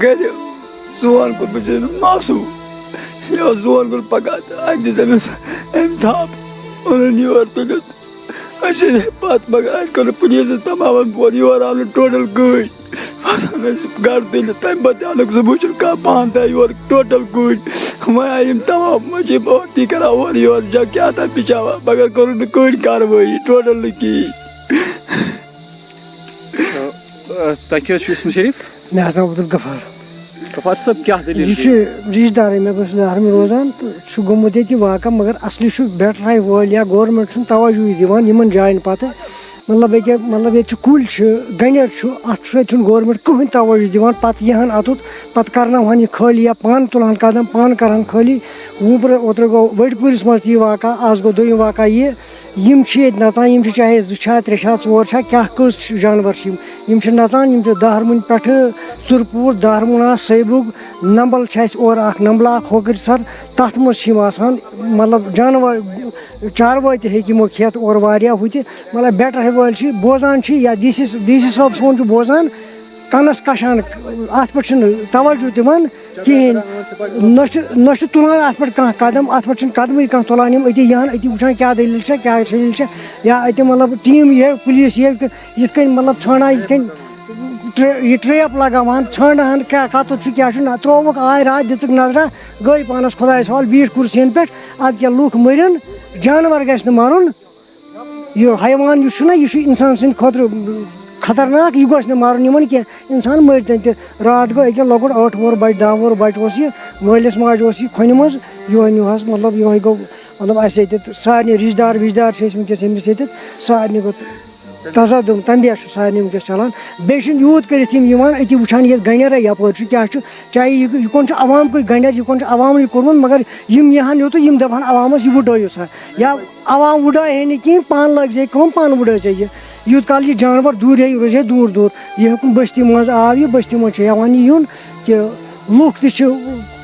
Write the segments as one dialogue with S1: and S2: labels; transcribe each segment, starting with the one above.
S1: گر زون کو بچن ماسو یا زون کو پکات اج زمین ام تھاپ انہوں نے اور تلت اچھے بات مگر آج کل پولیس تمام پوری اور آل ٹوٹل گئی گھر دل تم بتالک سبوچل کا باندھ ہے اور ٹوٹل گئی میں ایم تمام مجھے بہت ہی کرا اور جا کیا تھا پیچھا مگر کرن کوئی کاروائی ٹوٹل کی
S2: تاکہ اسم شریف
S3: مےٚ حظ ناو عبدالغفار
S2: غفار صٲب کیٛاہ دٔلیٖل
S3: یہِ چھُ ریٖشہٕ دارٕے مےٚ بہٕ چھُس دارٕ میں روزان تہٕ چھُ گوٚمُت ییٚتہِ واقعہ مگر اصلی چھُ بیٹراے وٲلۍ یا گورمٮ۪نٛٹ چھُنہٕ توجوٗ دِوان یِمن جاین پتہٕ مطلب ییٚتہِ چھِ کُلۍ چھِ گنٮ۪ر چھُ اتھ سۭتۍ چھُنہٕ گورمٮ۪نٛٹ کٕہٕنۍ توجوٗ دِوان پتہٕ یِہن اَتُت پتہٕ کرناوہن یہِ خٲلی یا پانہٕ تُلہن قدم پانہٕ کرہن خٲلی اوترٕ گوٚو ؤٹپوٗرِس منٛز تہِ یہِ واقعہ آز گوٚو دوٚیِم واقعہ یہِ یِم چھِ ییٚتہِ نژان یِم چھِ چاہے 2 چھا 3 چھا 4 چھا کیٛاہ کٔژ جانور چھِ یِم چھِ نژان یِم چھِ دہرمُنۍ پٮ۪ٹھٕ ژُرپوٗر دہرمُنا سیبُک نمبل چھِ اَسہِ اورٕ اکھ نمبلہٕ اکھ ہوکٕرۍ سر تتھ منٛز چھِ یِم آسان مطلب جانور چاروٲے تہِ ہیٚکہِ یِمو کھٮ۪تھ اورٕ واریاہ ہُہ تہِ مطلب بیٹر وٲلۍ چھِ بوزان چھِ یا ڈی سی صٲب سون چھُ بوزان کنس کشان اتھ پٮ۪ٹھ چھِنہٕ توجوٗ دِوان کِہیٖنۍ نہ چھُ تُلان اتھ پٮ۪ٹھ کانٛہہ قدم اتھ پٮ۪ٹھ چھِنہٕ قدمٕے کانٛہہ تُلان یِم أتی یِہن أتی وٕچھان کیٛاہ دٔلیٖل چھےٚ کیٛاہ دٔلیٖل چھےٚ یا اَتہِ مطلب ٹیٖم یِہے پُلیٖس یِہے یِتھ کٔنۍ مطلب ژھانڈان یِتھ کٔنۍ یہِ ٹریپ لگاوان ژھانڈہن کیٛاہ کتُتھ چھُ کیٛاہ چھُ نہ ترٛووُکھ آے راتھ دِژٕکھ نظرا گٔے پانس خۄدایس حوال بیٖٹھ کُرسی ہن پٮ۪ٹھ ادٕ کیٛاہ لُکھ مٔرِن جانور گژھِ نہٕ مرُن یہِ حیوان یُس چھُنہ یہِ چھُ انسان سٕنٛدِ خٲطرٕ خطرناک یہِ گوٚژھ نہٕ مرُن یِمن کینٛہہ انسان مٔرۍتن تہِ راتھ گوٚو أکیاہ لۄکُٹ 8 وُہُر بچہِ 10 وُہُر بچہِ اوس یہِ مٲلِس ماجہِ اوس یہِ کھۄنہِ منٛز یِہوے حظ مطلب یِہوے گوٚو مطلب اَسہِ ییٚتہِ سارنٕے رِشتہٕ دار چھِ أسۍ وٕنکیٚس أمِس ییٚتہِ سارنٕے گوٚو تصادُم تمبیا چھُ سارنٕے وٕنکیٚس چلان بیٚیہِ چھِنہٕ یوٗت کٔرِتھ یِم یِوان أتی وٕچھان ییٚتہِ گنٮ۪را یپٲرۍ چھُ کیٛاہ چھُ چاہے یِکُن چھُ عوامکُے گنٮ۪ر یِکُن چھُ عوامنٕے کوٚرمُت مگر یِم یِہن یوٚتُن یِم دپہن عوامس یہِ وٕڈٲیِو سا یا عوام وٕڈایہِ ہے نہٕ کِہیٖنۍ پانہٕ لٲگۍ زِ کٲم پانہٕ وٕڈٲے زِ یہِ یوٗت کال یہِ جانور دوٗرِ روزِ ہے دوٗر دوٗر یہِ ہیوٚکُن بٔستی منٛز آو یہِ بٔستی منٛز چھُ ہٮ۪وان یہِ یُن کہِ لُکھ تہِ چھِ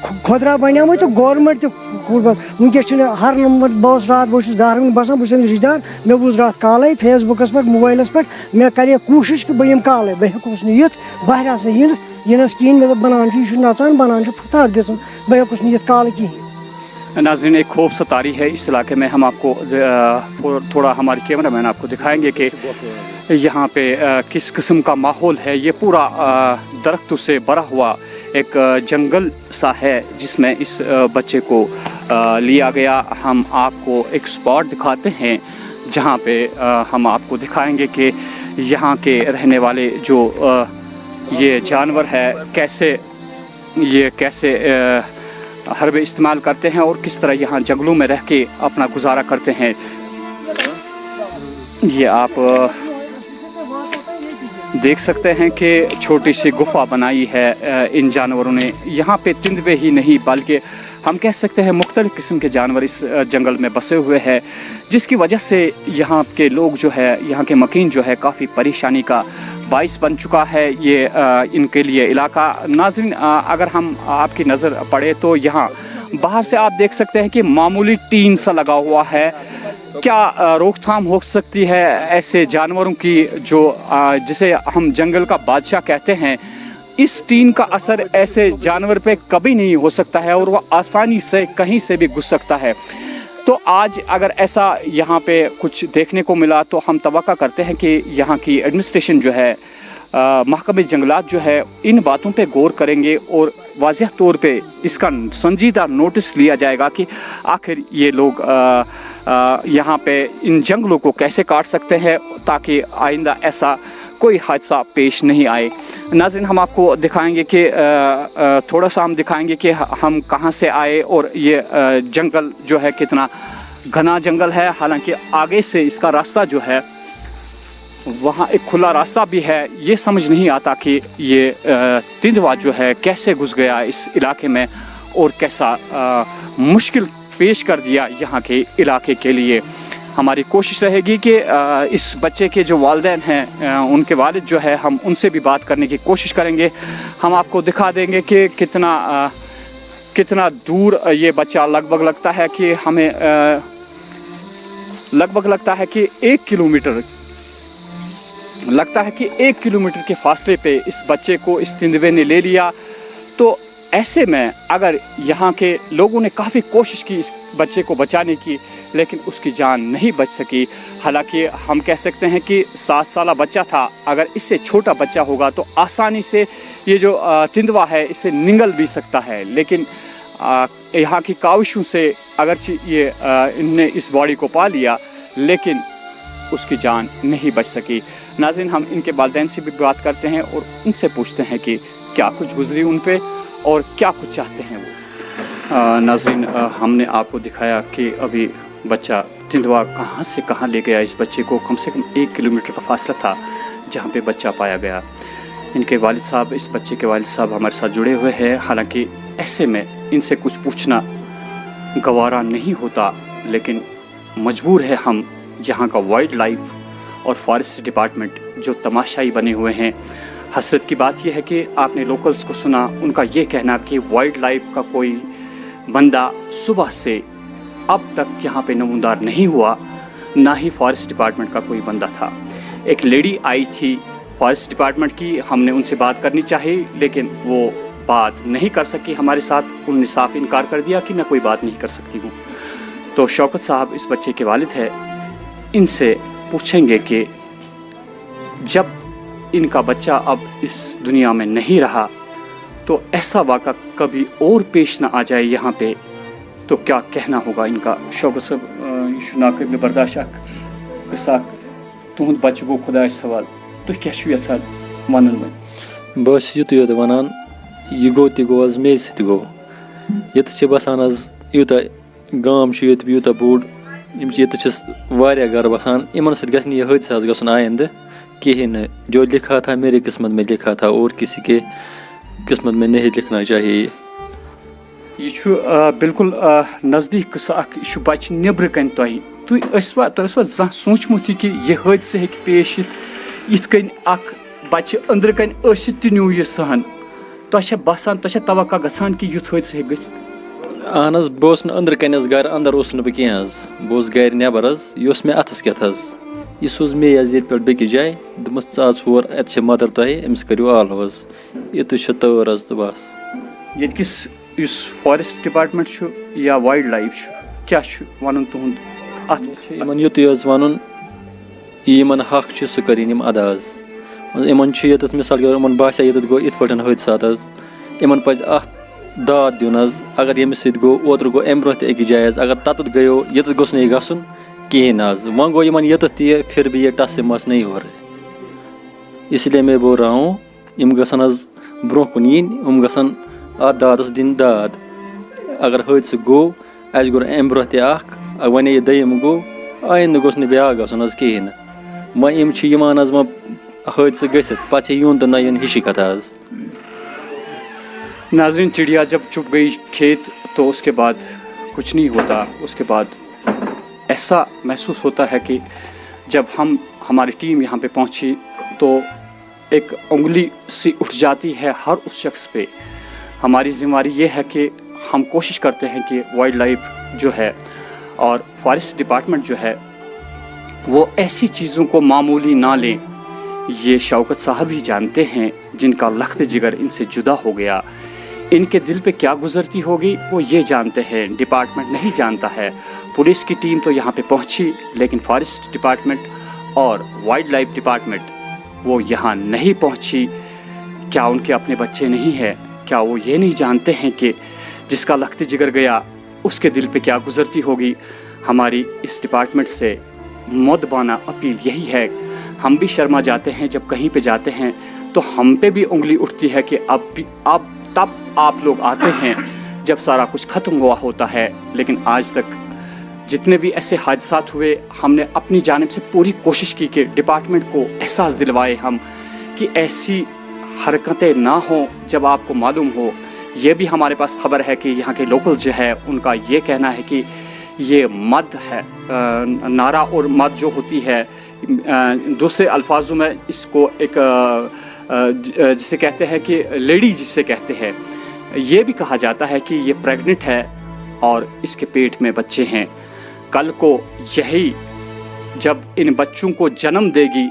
S3: خۄدرا بنیٛامٕے تہٕ گورمٮ۪نٛٹ تہِ وٕنکٮ۪س چھِنہٕ ہر نمبر بہٕ رات بہٕ چھُس دارمُنٛد بسان بہٕ چھُس أمِس رِشتہٕ دار مےٚ بوٗز راتھ کالے فیس بُکس پٮ۪ٹھ موبایلس پٮ۪ٹھ مےٚ کرے کوٗشش کہِ بہٕ یِمہٕ کالے بہٕ ہٮ۪کوس نہٕ یِتھ بہر آسہٕ نہٕ یِنس کِہیٖنۍ مےٚ دوٚپ بنان چھُ یہِ چھُ نژان بنان چھُ فُتار دِژٕن بہٕ ہٮ۪کوس نہٕ یِتھ کالہٕ کِہیٖنۍ.
S2: ناظرین ایک خوف ستاری ہے اس علاقے میں. ہم آپ کو تھوڑا ہمارے کیمرہ مین آپ کو دکھائیں گے کہ یہاں پہ کس قسم کا ماحول ہے. یہ پورا درختوں سے بھرا ہوا ایک جنگل سا ہے جس میں اس بچے کو لیا گیا. ہم آپ کو ایک اسپاٹ دکھاتے ہیں جہاں پہ ہم آپ کو دکھائیں گے کہ یہاں کے رہنے والے جو یہ جانور ہے کیسے حربے استعمال کرتے ہیں اور کس طرح یہاں جنگلوں میں رہ کے اپنا گزارا کرتے ہیں. یہ آپ دیکھ سکتے ہیں کہ چھوٹی سی گفا بنائی ہے ان جانوروں نے. یہاں پہ تندوے ہی نہیں بلکہ ہم کہہ سکتے ہیں مختلف قسم کے جانور اس جنگل میں بسے ہوئے ہیں جس کی وجہ سے یہاں کے لوگ جو ہے یہاں کے مکین جو ہے کافی پریشانی کا باعث بن چکا ہے یہ ان کے لیے علاقہ. ناظرین اگر ہم آپ کی نظر پڑے تو یہاں باہر سے آپ دیکھ سکتے ہیں کہ معمولی ٹین سا لگا ہوا ہے. کیا روک تھام ہو سکتی ہے ایسے جانوروں کی جو جسے ہم جنگل کا بادشاہ کہتے ہیں. اس ٹین کا اثر ایسے جانور پہ کبھی نہیں ہو سکتا ہے اور وہ آسانی سے کہیں سے بھی گھس سکتا ہے. تو آج اگر ایسا یہاں پہ کچھ دیکھنے کو ملا تو ہم توقع کرتے ہیں کہ یہاں کی ایڈمنسٹریشن جو ہے محکمہ جنگلات جو ہے ان باتوں پہ غور کریں گے اور واضح طور پہ اس کا سنجیدہ نوٹس لیا جائے گا کہ آخر یہ لوگ یہاں پہ ان جنگلوں کو کیسے کاٹ سکتے ہیں تاکہ آئندہ ایسا کوئی حادثہ پیش نہیں آئے. ناظرین ہم آپ کو دکھائیں گے کہ تھوڑا سا ہم دکھائیں گے کہ ہم کہاں سے آئے اور یہ جنگل جو ہے کتنا گھنا جنگل ہے. حالانکہ آگے سے اس کا راستہ جو ہے وہاں ایک کھلا راستہ بھی ہے. یہ سمجھ نہیں آتا کہ یہ تندوا جو ہے کیسے گھس گیا اس علاقے میں اور کیسا مشکل پیش کر دیا یہاں کے علاقے کے لیے. ہماری کوشش رہے گی کہ اس بچے کے جو والدین ہیں ان کے والد جو ہے ہم ان سے بھی بات کرنے کی کوشش کریں گے. ہم آپ کو دکھا دیں گے کہ کتنا دور یہ بچہ لگ بھگ لگتا ہے کہ ہمیں لگ بھگ لگتا ہے کہ 1 کلومیٹر کے فاصلے پہ اس بچے کو اس تندوے نے لے لیا. تو ایسے میں اگر یہاں کے لوگوں نے کافی کوشش کی اس بچے کو بچانے کی لیکن اس کی جان نہیں بچ سکی. حالانکہ ہم کہہ سکتے ہیں کہ 7 سالہ بچہ تھا. اگر اس سے چھوٹا بچہ ہوگا تو آسانی سے یہ جو تندوا ہے اسے نگل بھی سکتا ہے. لیکن یہاں کی کاوشوں سے اگرچہ یہ انہوں نے اس باڈی کو پا لیا لیکن اس کی جان نہیں بچ سکی. ناظرین ہم ان کے والدین سے بھی بات کرتے ہیں اور ان سے پوچھتے ہیں کہ کیا کچھ گزری ان پہ اور کیا کچھ چاہتے ہیں وہ. ناظرین ہم نے آپ کو دکھایا کہ ابھی بچہ تندوا کہاں سے کہاں لے گیا. اس بچے کو کم سے کم 1 کلومیٹر کا فاصلہ تھا جہاں پہ بچہ پایا گیا. ان کے والد صاحب اس بچے کے والد صاحب ہمارے ساتھ جڑے ہوئے ہیں. حالانکہ ایسے میں ان سے کچھ پوچھنا گوارا نہیں ہوتا لیکن مجبور ہے ہم. یہاں کا وائلڈ لائف اور فارسٹ ڈپارٹمنٹ جو تماشائی بنے ہوئے ہیں. حسرت کی بات یہ ہے کہ آپ نے لوکلز کو سنا ان کا یہ کہنا کہ وائلڈ لائف کا کوئی بندہ صبح سے اب تک یہاں پہ نمودار نہیں ہوا نہ ہی فارسٹ ڈپارٹمنٹ کا کوئی بندہ تھا. ایک لیڈی آئی تھی فارسٹ ڈپارٹمنٹ کی. ہم نے ان سے بات کرنی چاہی لیکن وہ بات نہیں کر سکی ہمارے ساتھ. انہوں نے صاف انکار کر دیا کہ میں کوئی بات نہیں کر سکتی ہوں. تو شوکت صاحب اس بچے کے والد ہیں. ان سے پوچھیں گے کہ جب ان کا بچہ اب اس دنیا میں نہیں رہا تو ایسا واقعہ کبھی اور پیش نہ آ جائے یہاں پہ تو کیا کہنا ہوگا ان کا. شوکت صاحب یہ چھُ ناقابل برداشت اکھ قصہ تہنٛد بچہ گو خدایس حوالہ تُہۍ کیٛاہ چھِو یژھان ونُن وۄنۍ؟
S4: بہٕ چھُس یُتُے یوت ونان یہِ گوٚو تہِ گوٚو حظ مے سۭتۍ گوٚو. ییٚتہِ چھِ بسان حظ یوٗتاہ گام چھُ ییٚتہِ یوٗتاہ بوٚڑ یِم چھِ ییٚتہِ چھِس واریاہ گرٕ بسان. یِمن سۭتۍ گژھِ نہٕ یہِ حٲدثہٕ حظ گژھُن آیندٕ کہیٖنۍ نہٕ. جو لکھا تھا میرے قسمت میں لکھا تھا اور کسی کے قسمت میں نہیں لکھنا چاہیے.
S2: یہ چھُ بالکل نزدیک قصہ اکھ. یہ چھُ بچہ نٮ۪برٕ کَنۍ تۄہہِ ٲسوا زانٛہہ سوٗنٛچمُت یہِ کہِ یہِ حٲدثہٕ ہیٚکہِ پیش یِتھ یِتھ کٔنۍ اکھ بچہ أنٛدرٕ کَنۍ ٲسِتھ تہِ نیوٗ یہِ سہن تۄہہِ چھےٚ باسان تۄہہِ چھےٚ توقع گژھان کہِ یُتھ حٲدثہٕ ہیٚکہِ گٔژھِتھ؟
S4: اہن حظ بہٕ اوسُس نہٕ أنٛدرٕ کَنۍ حظ گَرِ اَندَر اوسُس نہٕ بہٕ کینٛہہ حظ بہٕ اوسُس گَرِ نٮ۪بر حظ یہِ اوس مےٚ اَتھَس کٮ۪تھ حظ یہِ سوٗز مے حظ ییٚتہِ پٮ۪ٹھ بیٚکِس جایہِ دوٚپمَس ژٕ اَژ ہور اَتہِ چھِ مَدر تۄہہِ أمِس کٔرِو آلو حظ ییٚتہِ چھِ تٲر حظ تہٕ بَس.
S2: ییٚتہِ کِس یُس فارٮ۪سٹ ڈِپاٹمٮ۪نٛٹ چھُ یا وایلڈ لایف چھُ کیٛاہ چھُ وَنُن تُہُنٛد اَتھ؟
S4: چھُ یِمَن یُتُے حظ وَنُن یہِ یِمَن حق چھُ سُہ کٔرِنۍ یِم اَدا حظ یِمَن چھُ ییٚتٮ۪تھ مِثال کے طور یِمَن باسیٛا ییٚتٮ۪تھ گوٚو یِتھ پٲٹھۍ حٲدثات حظ یِمَن پَزِ اَتھ داد دیُن حظ اگر ییٚمِس سۭتۍ گوٚو اوترٕ گوٚو اَمہِ برونٛہہ تہِ أکِس جایہِ حظ اگر تَتٮ۪تھ گٔیو ییٚتٮ۪تھ گوٚژھ نہٕ یہِ گژھُن کِہیٖنۍ نہٕ حظ وۄنۍ گوٚو یِمَن ییٚتٮ۪تھ تہِ یہِ پھر بھی یہ ٹس سے مس نہیں ہو رہے اسی لیے میں بول رہا ہوں یِم گژھن حظ برونٛہہ کُن یِنۍ یِم گژھن اَتھ دادَس دِنۍ داد اگر حٲدثہٕ گوٚو اَسہِ گوٚو اَمہِ برونٛہہ تہِ اَکھ وۄنۍ یہِ دوٚیِم گوٚو آیِندٕ گوٚژھ نہٕ بیٛاکھ گژھُن حظ کِہیٖنۍ نہٕ وۄنۍ یِم چھِ یِوان حظ وۄنۍ حٲدثہٕ گٔژھِتھ پَتہٕ چھِ یُن تہٕ نہ یُن ہِشی کَتھا حظ.
S2: ناظرین چڑیا جب چپ گئی کھیت تو اس کے بعد کچھ نہیں ہوتا اس کے بعد ایسا محسوس ہوتا ہے کہ جب ہماری ٹیم یہاں پہ پہنچی تو ایک انگلی سی اٹھ جاتی ہے ہر اس شخص پہ. ہماری ذمہ داری یہ ہے کہ ہم کوشش کرتے ہیں کہ وائلڈ لائف جو ہے اور فارسٹ ڈپارٹمنٹ جو ہے وہ ایسی چیزوں کو معمولی نہ لیں. یہ شوکت صاحب ہی جانتے ہیں جن کا لخت جگر ان سے جدا ہو گیا. ان کے دل پہ کیا گزرتی ہوگی وہ یہ جانتے ہیں ڈپارٹمنٹ نہیں جانتا ہے. پولیس کی ٹیم تو یہاں پہ پہنچی لیکن فارسٹ ڈپارٹمنٹ اور وائلڈ لائف ڈپارٹمنٹ وہ یہاں نہیں پہنچی. کیا ان کے اپنے بچے نہیں ہیں؟ کیا وہ یہ نہیں جانتے ہیں کہ جس کا لخت جگر گیا اس کے دل پہ کیا گزرتی ہوگی؟ ہماری اس ڈپارٹمنٹ سے مؤدبانہ اپیل یہی ہے. ہم بھی شرما جاتے ہیں جب کہیں پہ جاتے ہیں تو ہم پہ بھی انگلی اٹھتی ہے کہ اب تب آپ لوگ آتے ہیں جب سارا کچھ ختم ہوا ہوتا ہے. لیکن آج تک جتنے بھی ایسے حادثات ہوئے ہم نے اپنی جانب سے پوری کوشش کی کہ ڈپارٹمنٹ کو احساس دلوائے ہم کہ ایسی حرکتیں نہ ہوں. جب آپ کو معلوم ہو یہ بھی ہمارے پاس خبر ہے کہ یہاں کے لوکل جو ہے ان کا یہ کہنا ہے کہ یہ مد ہے نعرہ اور مد جو ہوتی ہے دوسرے الفاظوں میں اس کو ایک جسے کہتے ہیں کہ لیڈی جسے کہتے ہیں یہ بھی کہا جاتا ہے کہ یہ پریگننٹ ہے اور اس کے پیٹ میں بچے ہیں. کل کو یہی جب ان بچوں کو جنم دے گی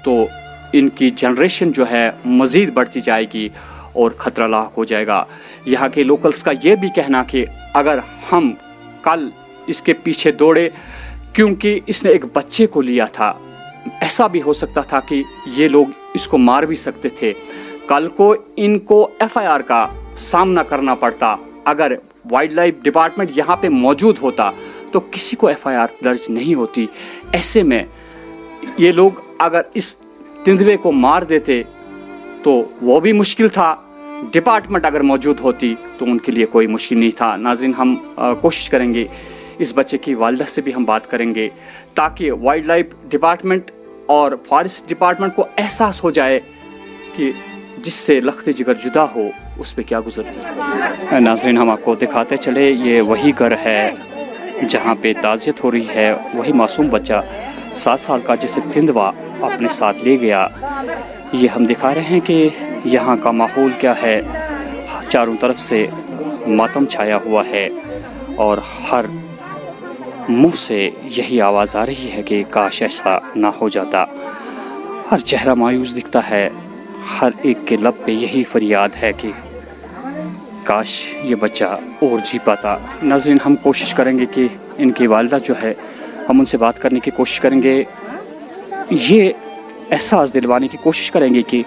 S2: تو ان کی جنریشن جو ہے مزید بڑھتی جائے گی اور خطرہ لاحق ہو جائے گا. یہاں کے لوکلز کا یہ بھی کہنا کہ اگر ہم کل اس کے پیچھے دوڑے کیونکہ اس نے ایک بچے کو لیا تھا ایسا بھی ہو سکتا تھا کہ یہ لوگ اس کو مار بھی سکتے تھے. کل کو ان کو FIR کا سامنا کرنا پڑتا. اگر وائلڈ لائف ڈپارٹمنٹ یہاں پہ موجود ہوتا تو کسی کو FIR درج نہیں ہوتی. ایسے میں یہ لوگ اگر اس تندوے کو مار دیتے تو وہ بھی مشکل تھا. ڈپارٹمنٹ اگر موجود ہوتی تو ان کے لیے کوئی مشکل نہیں تھا. ناظرین ہم کوشش کریں گے اس بچے کی والدہ سے بھی ہم بات کریں گے تاکہ وائلڈ لائف ڈپارٹمنٹ اور فارسٹ ڈپارٹمنٹ کو احساس ہو جائے کہ جس سے لخت جگر جدا ہو اس پہ کیا گزرتی ہے. ناظرین ہم آپ کو دکھاتے چلے یہ وہی گھر ہے جہاں پہ تعزیت ہو رہی ہے. وہی معصوم بچہ 7 سال کا جسے تندوا اپنے ساتھ لے گیا. یہ ہم دکھا رہے ہیں کہ یہاں کا ماحول کیا ہے. چاروں طرف سے ماتم چھایا ہوا ہے اور ہر منہ سے یہی آواز آ رہی ہے کہ کاش ایسا نہ ہو جاتا. ہر چہرہ مایوس دکھتا ہے. ہر ایک کے لب پہ یہی فریاد ہے کہ کاش یہ بچہ اور جی پاتا. ناظرین ہم کوشش کریں گے کہ ان کی والدہ جو ہے ہم ان سے بات کرنے کی کوشش کریں گے. یہ احساس دلوانے کی کوشش کریں گے کہ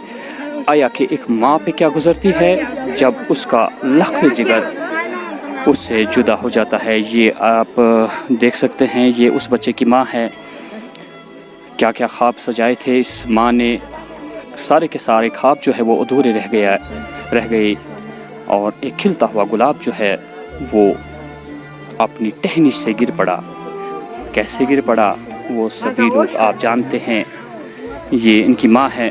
S2: آیا کہ ایک ماں پہ کیا گزرتی ہے جب اس کا لخت جگر اس سے جدا ہو جاتا ہے. یہ آپ دیکھ سکتے ہیں یہ اس بچے کی ماں ہے. کیا کیا خواب سجائے تھے اس ماں نے. سارے کے سارے خواب جو ہے وہ ادھورے رہ گئے اور ایک کھلتا ہوا گلاب جو ہے وہ اپنی ٹہنی سے گر پڑا. کیسے گر پڑا وہ سبھی لوگ آپ جانتے ہیں. یہ ان کی ماں ہے.